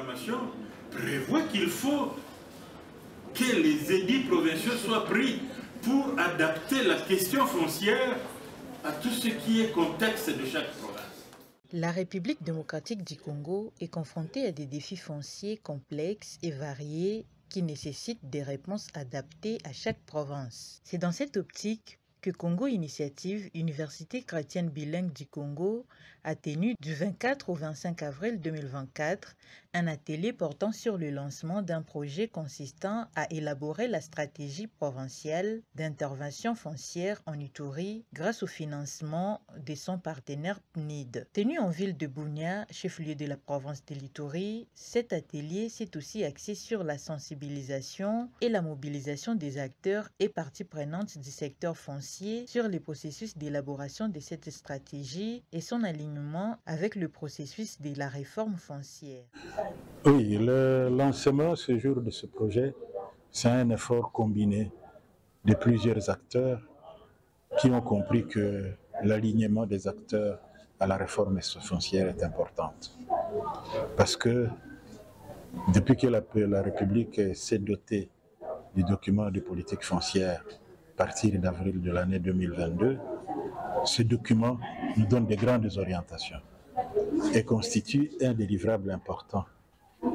programmation prévoit qu'il faut que les édits provinciaux soient pris pour adapter la question foncière à tout ce qui est contexte de chaque province. La République démocratique du Congo est confrontée à des défis fonciers complexes et variés qui nécessitent des réponses adaptées à chaque province. C'est dans cette optique que Congo Initiative, Université chrétienne bilingue du Congo, a tenu du 24 au 25 avril 2024 un atelier portant sur le lancement d'un projet consistant à élaborer la stratégie provinciale d'intervention foncière en Ituri grâce au financement de son partenaire PNID. Tenu en ville de Bunia, chef-lieu de la province de l'Ituri, cet atelier s'est aussi axé sur la sensibilisation et la mobilisation des acteurs et parties prenantes du secteur foncier sur les processus d'élaboration de cette stratégie et son alignement avec le processus de la réforme foncière. Oui, le lancement ce jour de ce projet, c'est un effort combiné de plusieurs acteurs qui ont compris que l'alignement des acteurs à la réforme foncière est importante. Parce que depuis que la République s'est dotée du document de politique foncière à partir d'avril de l'année 2022, ce document nous donne de grandes orientations et constitue un des livrables importants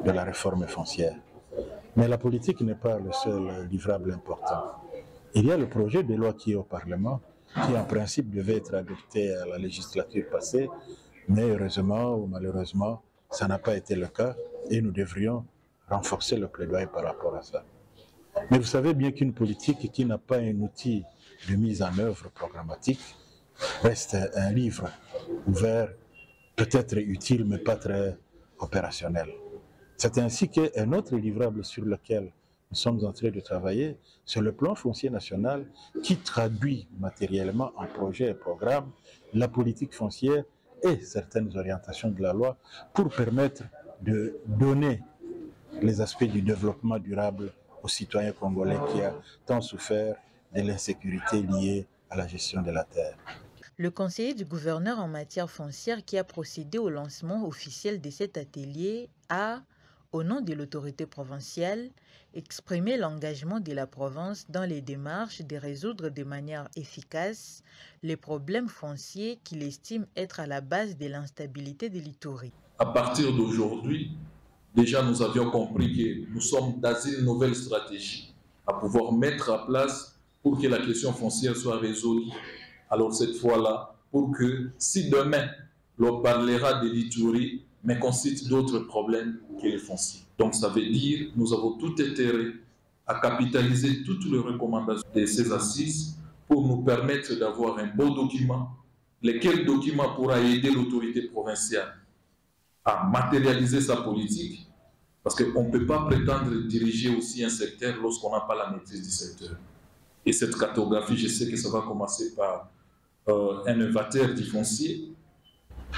de la réforme foncière. Mais la politique n'est pas le seul livrable important. Il y a le projet de loi qui est au Parlement, qui en principe devait être adopté à la législature passée, mais heureusement ou malheureusement, ça n'a pas été le cas et nous devrions renforcer le plaidoyer par rapport à ça. Mais vous savez bien qu'une politique qui n'a pas un outil de mise en œuvre programmatique reste un livre ouvert, peut-être utile, mais pas très opérationnel. C'est ainsi qu'un autre livrable sur lequel nous sommes en train de travailler, c'est le plan foncier national qui traduit matériellement en projet et programme la politique foncière et certaines orientations de la loi pour permettre de donner les aspects du développement durable aux citoyens congolais qui a tant souffert de l'insécurité liée à la gestion de la terre. Le conseiller du gouverneur en matière foncière qui a procédé au lancement officiel de cet atelier a, au nom de l'autorité provinciale, exprimé l'engagement de la province dans les démarches de résoudre de manière efficace les problèmes fonciers qu'il estime être à la base de l'instabilité de l'Ituri. À partir d'aujourd'hui, déjà nous avions compris que nous sommes dans une nouvelle stratégie à pouvoir mettre en place pour que la question foncière soit résolue. Alors cette fois-là, pour que si demain l'on parlera de l'Ituri, mais qu'on cite d'autres problèmes que les fonciers. Donc ça veut dire que nous avons tout intérêt à capitaliser toutes les recommandations de ces assises pour nous permettre d'avoir un beau document, lequel document pourra aider l'autorité provinciale à matérialiser sa politique, parce qu'on ne peut pas prétendre diriger aussi un secteur lorsqu'on n'a pas la maîtrise du secteur. Et cette cartographie, je sais que ça va commencer par un novateur du foncier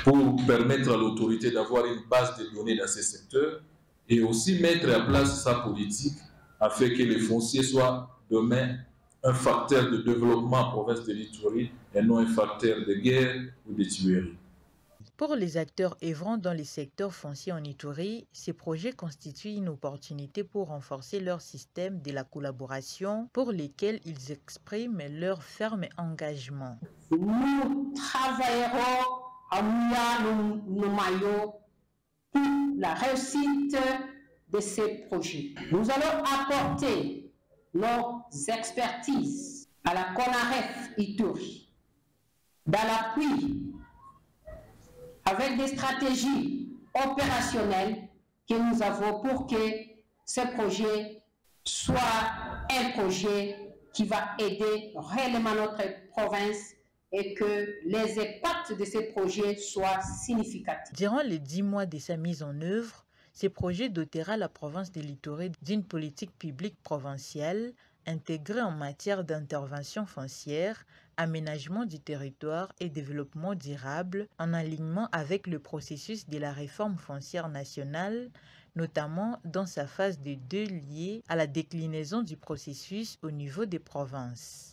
pour permettre à l'autorité d'avoir une base de données dans ces secteurs et aussi mettre en place sa politique afin que les fonciers soient demain un facteur de développement en province de l'Ituri et non un facteur de guerre ou de tuerie. Pour les acteurs œuvrant dans les secteurs fonciers en Ituri, ces projets constituent une opportunité pour renforcer leur système de la collaboration pour lesquels ils expriment leur ferme engagement. Nous travaillerons à nos maillots pour la réussite de ces projets. Nous allons apporter nos expertises à la CONAREF Ituri dans l'appui avec des stratégies opérationnelles que nous avons pour que ce projet soit un projet qui va aider réellement notre province et que les impacts de ces projets soient significatifs. Durant les 10 mois de sa mise en œuvre, ce projet dotera la province de l'Ituri d'une politique publique provinciale intégrée en matière d'intervention foncière, aménagement du territoire et développement durable en alignement avec le processus de la réforme foncière nationale, notamment dans sa phase de 2 liée à la déclinaison du processus au niveau des provinces.